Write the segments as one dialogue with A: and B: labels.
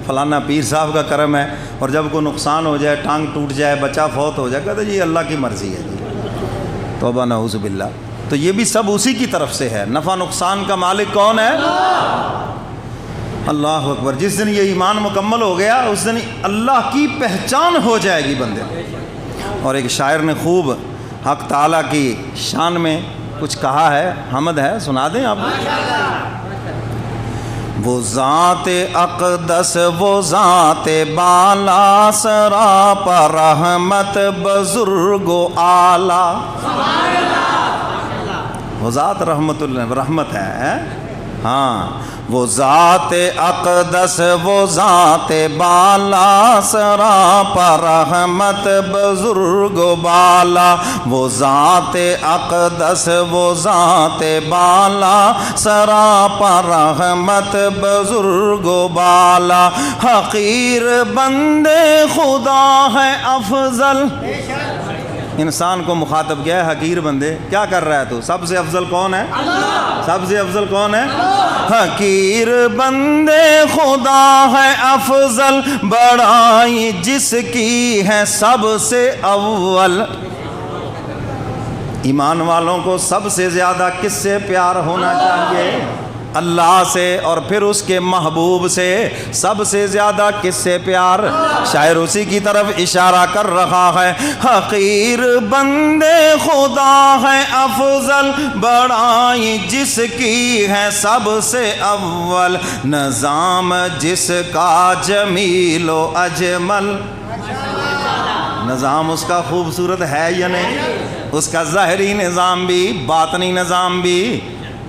A: فلانا پیر صاحب کا کرم ہے، اور جب کوئی نقصان ہو جائے، ٹانگ ٹوٹ جائے، بچہ فوت ہو جائے، کہتے جی اللہ کی مرضی ہے جی، توبہ نعوذ باللہ۔ تو یہ بھی سب اسی کی طرف سے ہے۔ نفع نقصان کا مالک کون ہے؟ اللہ اکبر۔ جس دن یہ ایمان مکمل ہو گیا اس دن اللہ کی پہچان ہو جائے گی بندے۔ اور ایک شاعر نے خوب حق تعالیٰ کی شان میں کچھ کہا ہے، حمد ہے، سنا دیں آپ؟ وہ ذات اقدس، وہ ذات بالا، سراپا رحمت بزرگ و اعلیٰ۔ وہ ذات رحمت ہے، ہاں۔ وہ ذات اقدس، وہ ذات بالا، سراپا رحمت بزرگ و بالا۔ وہ ذات اقدس، وہ ذات بالا، سراپا رحمت بزرگ و بالا۔ حقیر بندے خدا ہے افضل۔ انسان کو مخاطب کیا ہے؟ حقیر بندے، کیا کر رہا ہے تو؟ سب سے افضل کون ہے؟ سب سے افضل کون ہے؟ حقیر بندے خدا ہے افضل، بڑائی جس کی ہے سب سے اول۔ ایمان والوں کو سب سے زیادہ کس سے پیار ہونا چاہیے؟ اللہ سے، اور پھر اس کے محبوب سے۔ سب سے زیادہ کس سے پیار؟ شاعر اسی کی طرف اشارہ کر رہا ہے۔ حقیر بندے خدا ہے افضل، بڑائی جس کی ہے سب سے اول۔ نظام جس کا جمیل و اجمل، نظام اس کا خوبصورت ہے یا نہیں؟ اس کا ظاہری نظام بھی، باطنی نظام بھی۔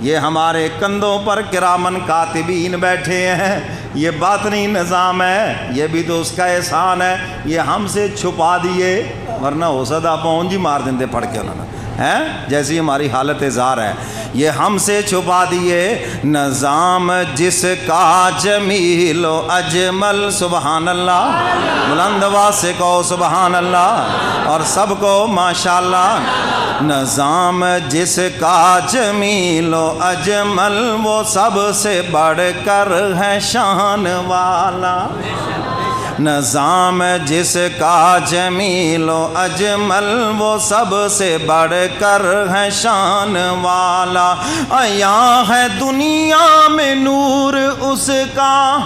A: یہ ہمارے کندھوں پر کرامن کاتبین بیٹھے ہیں، یہ باطنی نظام ہے، یہ بھی تو اس کا احسان ہے۔ یہ ہم سے چھپا دیے، ورنہ ہو سدا پہنچ جی مار دیندے پڑھ کے انہوں نے، جیسی ہماری حالت زار ہے۔ یہ ہم سے چھپا دیے۔ نظام جس کا جمیل و اجمل، سبحان اللہ، بلند آواز سے کہو سبحان اللہ، اور سب کو ماشاءاللہ۔ نظام جس کا جمیل و اجمل، وہ سب سے بڑھ کر ہے شان والا۔ نظام جس کا جمیل و اجمل، وہ سب سے بڑھ کر ہے شان والا۔ عیاں ہے دنیا میں نور اس کا،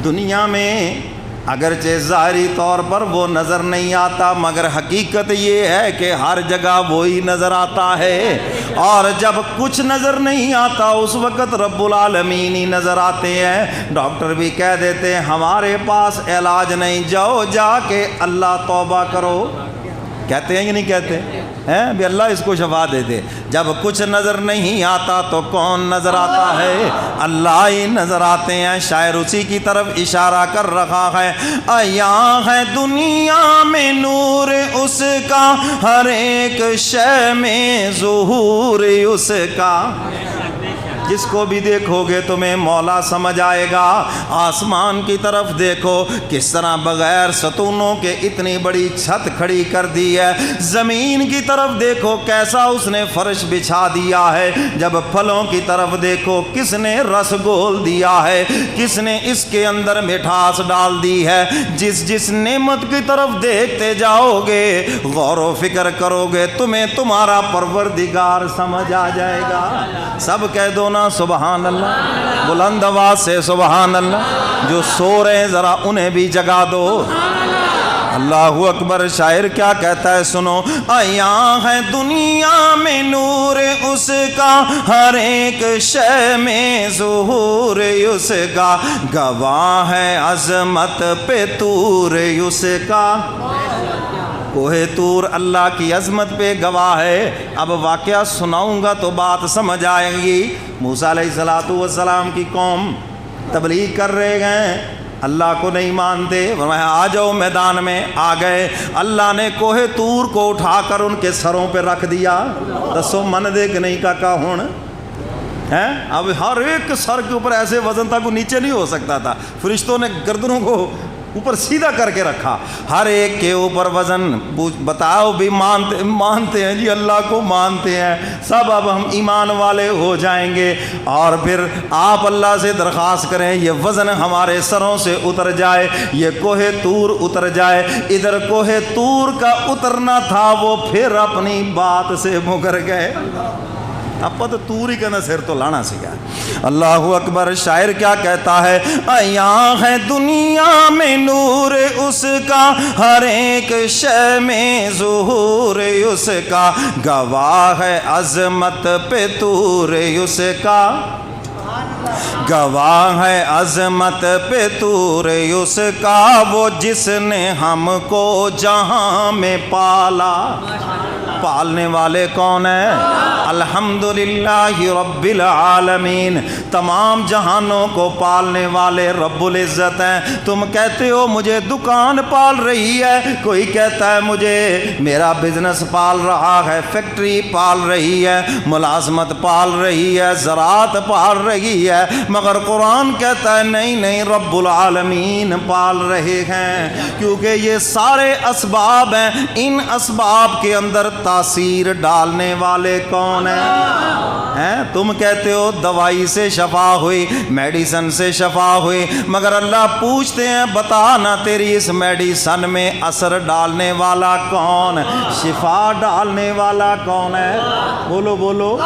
A: دنیا میں اگرچہ ظاہری طور پر وہ نظر نہیں آتا، مگر حقیقت یہ ہے کہ ہر جگہ وہی نظر آتا ہے۔ اور جب کچھ نظر نہیں آتا اس وقت رب العالمین ہی نظر آتے ہیں۔ ڈاکٹر بھی کہہ دیتے ہیں ہمارے پاس علاج نہیں، جاؤ جا کے اللہ توبہ کرو، کہتے ہیں کہ نہیں کہتے ہیں؟ بھی اللہ اس کو شفا دے دے۔ جب کچھ نظر نہیں آتا تو کون نظر آتا ہے؟ اللہ ہی نظر آتے ہیں۔ شاعر اسی کی طرف اشارہ کر رہا ہے۔ عیاں ہے دنیا میں نور اس کا، ہر ایک شے میں ظہور اس کا۔ جس کو بھی دیکھو گے تمہیں مولا سمجھ آئے گا۔ آسمان کی طرف دیکھو کس طرح بغیر ستونوں کے اتنی بڑی چھت کھڑی کر دی ہے۔ زمین کی طرف دیکھو کیسا اس نے فرش بچھا دیا ہے۔ جب پھلوں کی طرف دیکھو کس نے رس گھول دیا ہے، کس نے اس کے اندر مٹھاس ڈال دی ہے۔ جس نعمت کی طرف دیکھتے جاؤ گے، غور و فکر کرو گے، تمہیں تمہارا پروردگار سمجھ آ جائے گا۔ سب کہہ دو سبحان اللہ، بلند آواز سے سبحان اللہ۔ جو سو رہے ہیں ذرا انہیں بھی جگا دو۔ اللہ اکبر۔ شاعر کیا کہتا ہے سنو۔ عیاں ہے دنیا میں نور اس کا، ہر ایک شے میں ظہور اس کا۔ گواہ ہے عظمت پہ طور اس کا۔ کوہ طور اللہ کی عظمت پہ گواہ ہے۔ اب واقعہ سناؤں گا تو بات سمجھ آئے گی۔ موسیٰ علیہ السلام کی قوم تبلیغ کر رہے ہیں، اللہ کو نہیں مانتے، فرمایا آ جاؤ میدان میں۔ آ گئے، اللہ نے کوہ طور کو اٹھا کر ان کے سروں پہ رکھ دیا۔ دسو من دے کہ نہیں کا ہون ہے؟ اب ہر ایک سر کے اوپر ایسے وزن تھا، کوئی نیچے نہیں ہو سکتا تھا۔ فرشتوں نے گردنوں کو اوپر سیدھا کر کے رکھا، ہر ایک کے اوپر وزن. بتاؤ بھی مانتے ہیں جی اللہ کو مانتے ہیں سب، اب ہم ایمان والے ہو جائیں گے. اور پھر آپ اللہ سے درخواست کریں یہ وزن ہمارے سروں سے اتر جائے، یہ کوہ طور اتر جائے. ادھر کوہ طور کا اترنا تھا، وہ پھر اپنی بات سے مکر گئے. اب تو طور ہی کہنا سر تو لانا سکھا. اللہ اکبر. شاعر کیا کہتا ہے؟ عیاں ہے دنیا میں نور اس کا، ہر ایک شے میں ظہور اس کا، گواہ ہے عظمت پہ طور اس کا، گواہ ہے عظمت پہ طور اس کا، وہ جس نے ہم کو جہاں میں پالا. پالنے والے کون ہیں؟ الحمدللہ رب العالمین. تمام جہانوں کو پالنے والے رب العزت ہیں. تم کہتے ہو مجھے دکان پال رہی ہے، کوئی کہتا ہے مجھے میرا بزنس پال رہا ہے، فیکٹری پال رہی ہے، ملازمت پال رہی ہے، زراعت پال رہی ہے، مگر قرآن کہتا ہے نہیں نہیں، رب العالمین پال رہے ہیں. کیونکہ یہ سارے اسباب ہیں، ان اسباب کے اندر تاثیر ڈالنے والے کون ہیں؟ تم کہتے ہو دوائی سے شفا ہوئی، میڈیسن سے شفا ہوئی، مگر اللہ پوچھتے ہیں بتا نا تیری اس میڈیسن میں اثر ڈالنے والا کون، شفا ڈالنے والا کون ہے؟ بولو بولو.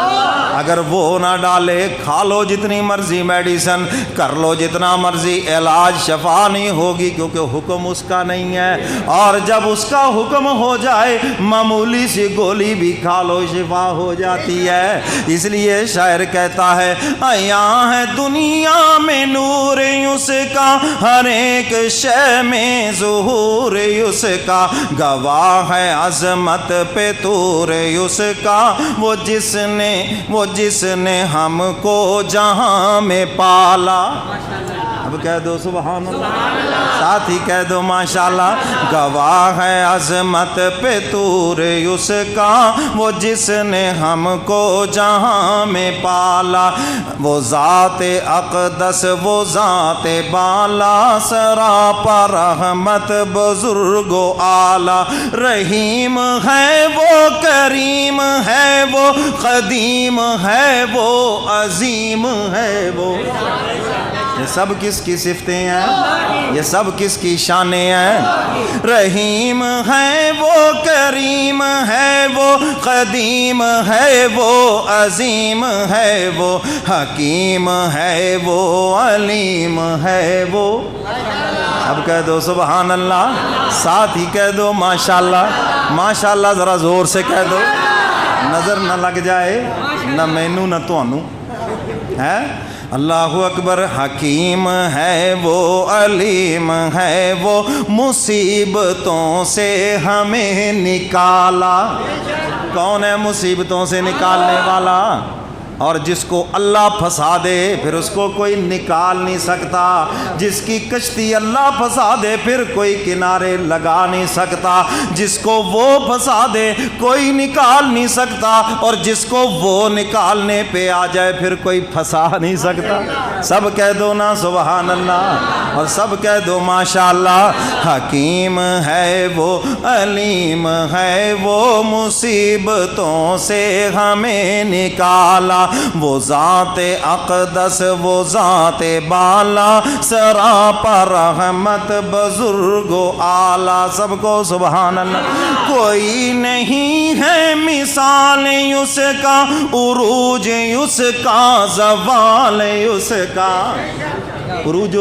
A: اگر وہ نہ ڈالے کھا لو جتنی مرضی میڈیسن، کر لو جتنا مرضی علاج، شفا نہیں ہوگی، کیونکہ حکم اس کا نہیں ہے. اور جب اس کا حکم ہو جائے معمولی سی گولی بھی کھا لو شفا ہو جاتی ہے. اس لیے شاعر کہتا ہے عیاں ہے دنیا میں نور اس کا، ہر ایک شے میں ظہور اس کا، گواہ ہے عظمت پہ طور اس کا، وہ جس نے ہم کو جہاں میں پالا. اب کہہ دو سبحان اللہ، ساتھ ہی کہہ دو ماشاءاللہ. گواہ ہے عظمت پہ طور اس کا، وہ جس نے ہم کو جہاں میں پالا. وہ ذات اقدس وہ ذات بالا، سراپا رحمت بزرگ و اعلیٰ. رحیم ہے وہ، کریم ہے وہ، قدیم ہے وہ، عظیم ہے وہ. یہ سب کس کی صفتیں ہیں؟ یہ سب کس کی شانیں ہیں؟ رحیم ہے وہ، کریم ہے وہ، قدیم ہے وہ، عظیم ہے وہ، حکیم ہے وہ، علیم ہے وہ. اب کہہ دو سبحان اللہ، ساتھ ہی کہہ دو ماشاءاللہ. ماشاءاللہ ذرا زور سے کہہ دو، نظر نہ لگ جائے نہ مینوں نہ تانوں. ہے اللہ اکبر. حکیم ہے وہ، علیم ہے وہ، مصیبتوں سے ہمیں نکالا. کون ہے مصیبتوں سے نکالنے والا؟ اور جس کو اللہ پھنسا دے پھر اس کو کوئی نکال نہیں سکتا. جس کی کشتی اللہ پھنسا دے پھر کوئی کنارے لگا نہیں سکتا. جس کو وہ پھنسا دے کوئی نکال نہیں سکتا، اور جس کو وہ نکالنے پہ آ جائے پھر کوئی پھنسا نہیں سکتا. سب کہہ دو نا سبحان اللہ، اور سب کہہ دو ماشاءاللہ. حکیم ہے وہ، علیم ہے وہ، مصیبتوں سے ہمیں نکالا. وہ ذات اقدس وہ ذات بالا، سراپا رحمت بزرگ و اعلیٰ. سب کو سبحان اللہ. کوئی نہیں ہے مثال اس کا، عروج اس کا، زوال اس کا. عروج